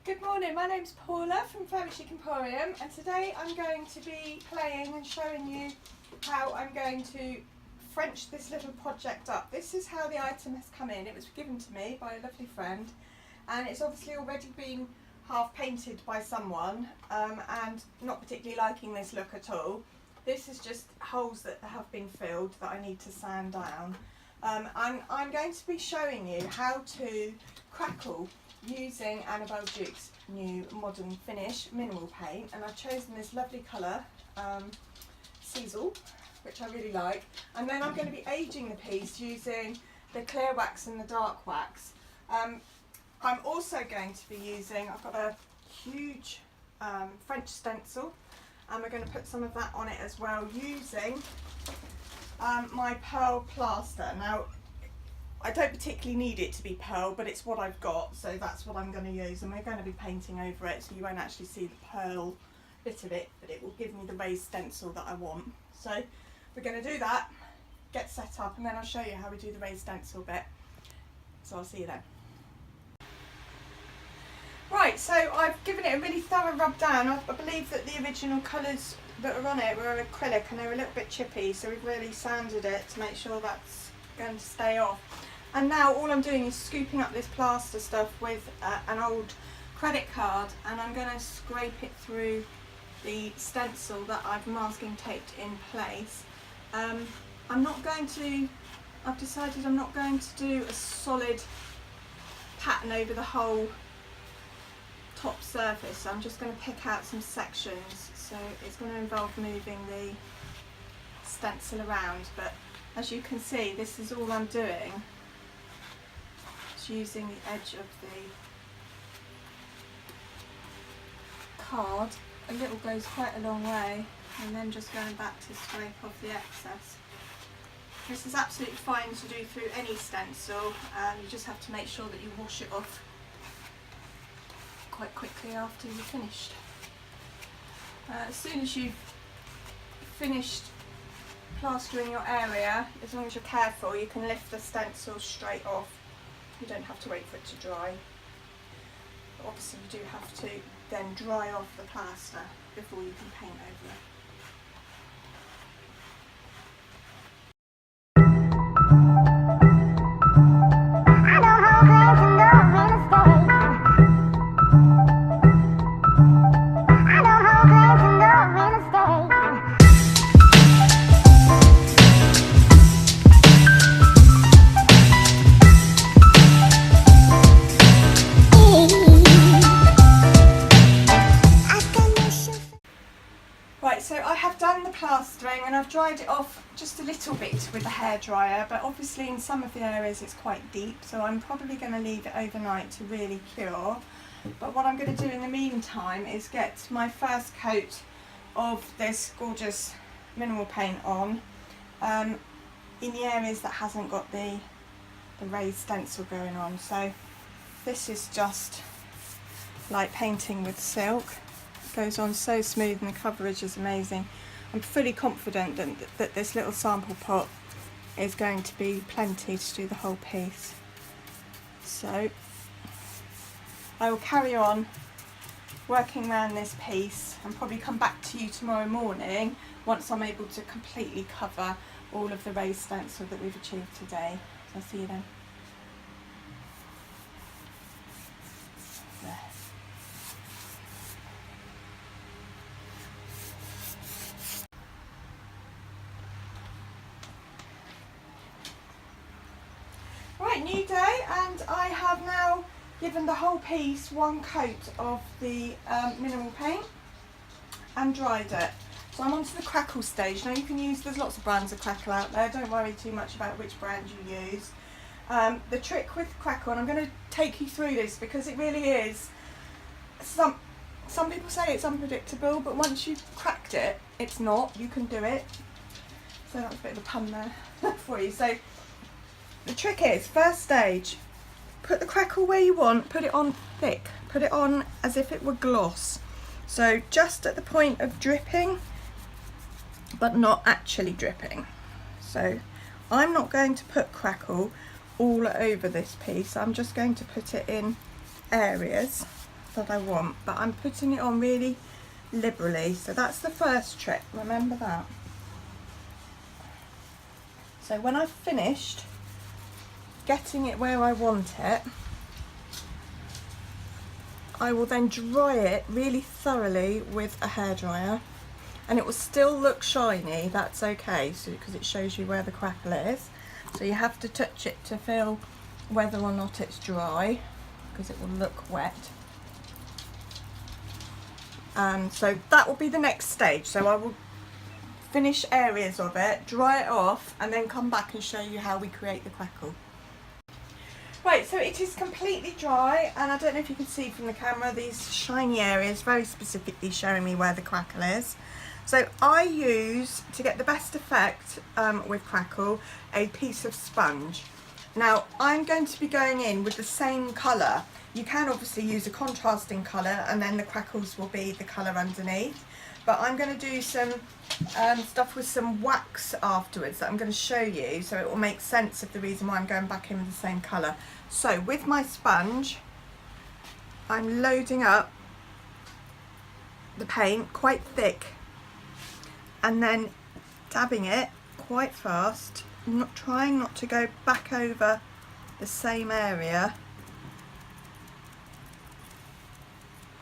Good morning, my name's Paula from Very Chic Emporium, and today I'm going to be playing and showing you how I'm going to French this little project up. This is how the item has come in. It was given to me by a lovely friend, and it's obviously already been half painted by someone and not particularly liking this look at all. This is just holes that have been filled that I need to sand down. I'm going to be showing you how to crackle using Annabell Duke's new modern finish mineral paint, and I've chosen this lovely colour, Stencil, which I really like, and then I'm going to be aging the piece using the clear wax and the dark wax. I'm also going to be using, I've got a huge French stencil, and we're going to put some of that on it as well using my pearl plaster. Now, I don't particularly need it to be pearl, but it's what I've got, so that's what I'm going to use, and we're going to be painting over it, so you won't actually see the pearl bit of it, but it will give me the raised stencil that I want. So we're going to do that, get set up, and then I'll show you how we do the raised stencil bit. So I'll see you then. Right, so I've given it a really thorough rub down. I believe that the original colours that are on it were acrylic and they were a little bit chippy, so we've really sanded it to make sure that's going to stay off. And now all I'm doing is scooping up this plaster stuff with an old credit card, and I'm going to scrape it through the stencil that I've masking taped in place. I've decided I'm not going to do a solid pattern over the whole top surface. So I'm just going to pick out some sections, so it's going to involve moving the stencil around, but as you can see, this is all I'm doing. It's using the edge of the card. A little goes quite a long way, and then just going back to scrape off the excess. This is absolutely fine to do through any stencil, and you just have to make sure that you wash it off quite quickly after you've finished. As soon as you've finished plastering your area, as long as you're careful, you can lift the stencil straight off. You don't have to wait for it to dry. But obviously you do have to then dry off the plaster before you can paint over it. So I have done the plastering and I've dried it off just a little bit with the hairdryer, but obviously in some of the areas it's quite deep, so I'm probably going to leave it overnight to really cure. But what I'm going to do in the meantime is get my first coat of this gorgeous mineral paint on in the areas that hasn't got the raised stencil going on. So this is just like painting with silk. Goes on so smooth and the coverage is amazing. I'm fully confident that this little sample pot is going to be plenty to do the whole piece. So I will carry on working around this piece and probably come back to you tomorrow morning once I'm able to completely cover all of the raised stencil that we've achieved today. So I'll see you then. There. Right, new day, and I have now given the whole piece one coat of the mineral paint and dried it. So I'm onto the crackle stage. Now you can use, there's lots of brands of crackle out there, don't worry too much about which brand you use. The trick with crackle, and I'm going to take you through this because it really is, some people say it's unpredictable, but once you've cracked it, it's not, you can do it. So that was a bit of a pun there for you. So the trick is, first stage, put the crackle where you want, put it on thick, put it on as if it were gloss. So just at the point of dripping, but not actually dripping. So I'm not going to put crackle all over this piece. I'm just going to put it in areas that I want, but I'm putting it on really liberally. So that's the first trick, remember that. So when I've finished getting it where I want it, I will then dry it really thoroughly with a hairdryer, and it will still look shiny. That's okay, so because it shows you where the crackle is. So you have to touch it to feel whether or not it's dry, because it will look wet. So that will be the next stage. So I will finish areas of it, dry it off, and then come back and show you how we create the crackle. Right, so it is completely dry, and I don't know if you can see from the camera these shiny areas very specifically showing me where the crackle is. So I use, to get the best effect with crackle, a piece of sponge. Now I'm going to be going in with the same colour. You can obviously use a contrasting colour and then the crackles will be the colour underneath. But I'm going to do some stuff with some wax afterwards that I'm going to show you, so it will make sense of the reason why I'm going back in with the same colour. So with my sponge, I'm loading up the paint quite thick and then dabbing it quite fast, trying not to go back over the same area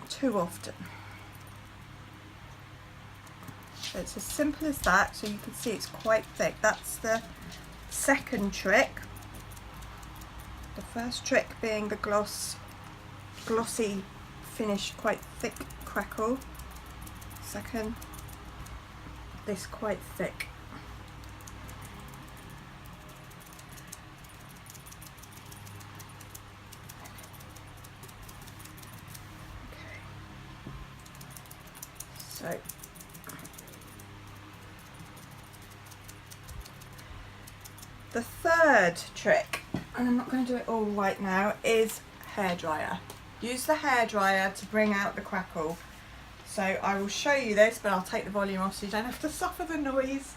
too often. So it's as simple as that, so you can see it's quite thick. That's the second trick. The first trick being the glossy finished quite thick crackle. Second, this quite thick. Okay. So the third trick, and I'm not going to do it all right now, is hairdryer. Use the hairdryer to bring out the crackle. So I will show you this, but I'll take the volume off so you don't have to suffer the noise.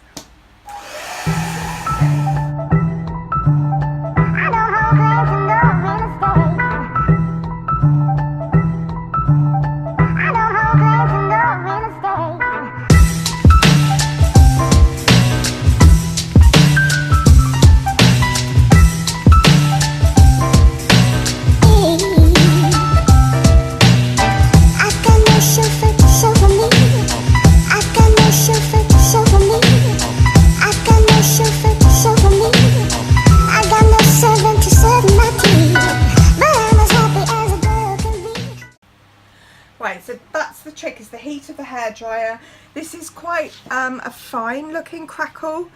Right, so that's the trick, is the heat of the hairdryer. This is quite a fine looking crackle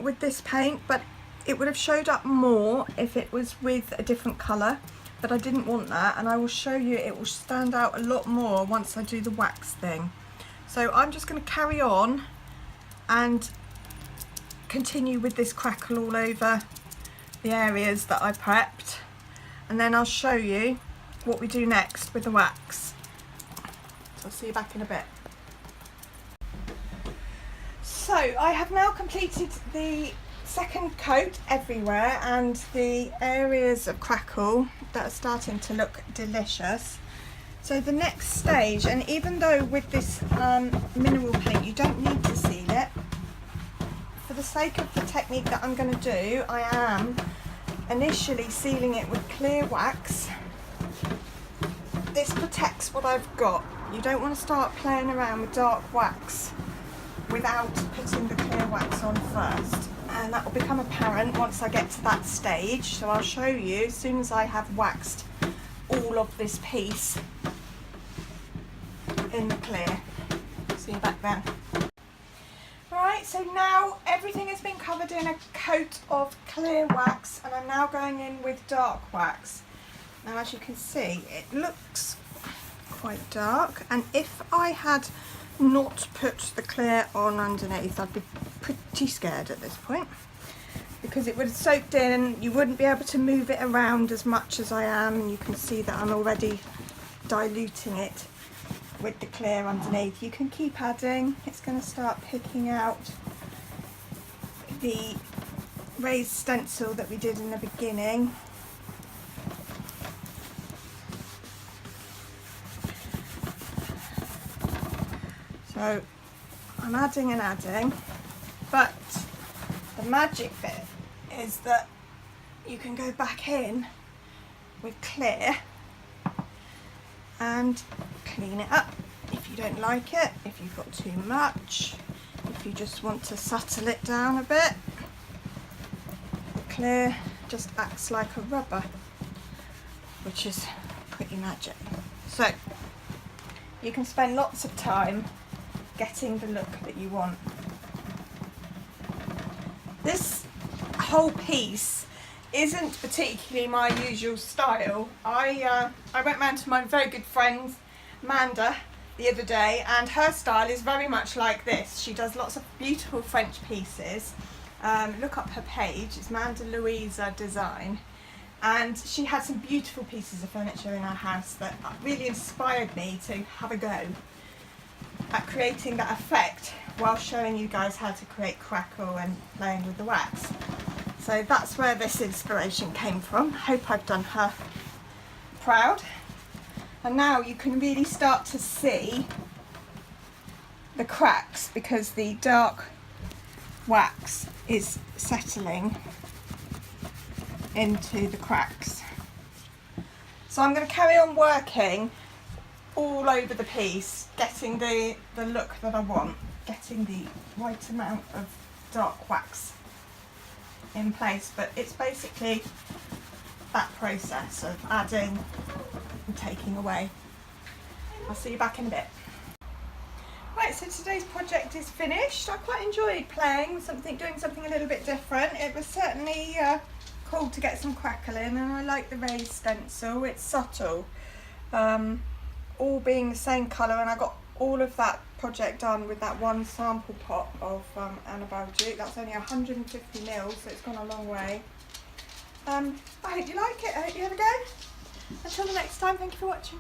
with this paint, but it would have showed up more if it was with a different colour, but I didn't want that, and I will show you it will stand out a lot more once I do the wax thing. So I'm just going to carry on and continue with this crackle all over the areas that I prepped, and then I'll show you what we do next with the wax. I'll see you back in a bit. So I have now completed the second coat everywhere, and the areas of crackle that are starting to look delicious. So the next stage, and even though with this mineral paint you don't need to seal it, for the sake of the technique that I'm going to do, I am initially sealing it with clear wax. This protects what I've got. You don't want to start playing around with dark wax without putting the clear wax on first, and that will become apparent once I get to that stage. So I'll show you as soon as I have waxed all of this piece in the clear. See you back then. Alright, so now everything has been covered in a coat of clear wax, and I'm now going in with dark wax. Now as you can see, it looks quite dark, and if I had not put the clear on underneath, I'd be pretty scared at this point, because it would have soaked in, you wouldn't be able to move it around as much as I am, and you can see that I'm already diluting it with the clear underneath. You can keep adding, it's going to start picking out the raised stencil that we did in the beginning. So I'm adding and adding, but the magic bit is that you can go back in with clear and clean it up if you don't like it, if you've got too much, if you just want to settle it down a bit. The clear just acts like a rubber, which is pretty magic. So you can spend lots of time getting the look that you want. This whole piece isn't particularly my usual style. I went round to my very good friend Amanda the other day, and her style is very much like this. She does lots of beautiful French pieces. Look up her page, it's Amanda Louisa Design, and she had some beautiful pieces of furniture in her house that really inspired me to have a go at creating that effect while showing you guys how to create crackle and playing with the wax. So that's where this inspiration came from. Hope I've done her proud. And now you can really start to see the cracks because the dark wax is settling into the cracks. So I'm going to carry on working all over the piece, getting the look that I want, getting the right amount of dark wax in place, but it's basically that process of adding and taking away. I'll see you back in a bit. Right, so today's project is finished. I quite enjoyed playing with something, doing something a little bit different. It was certainly cool to get some crackle in, and I like the raised stencil. It's subtle, all being the same colour, and I got all of that project done with that one sample pot of Annabell Duke. That's only 150 mils, so it's gone a long way. I hope you like it. I hope you have a go. Until the next time, thank you for watching.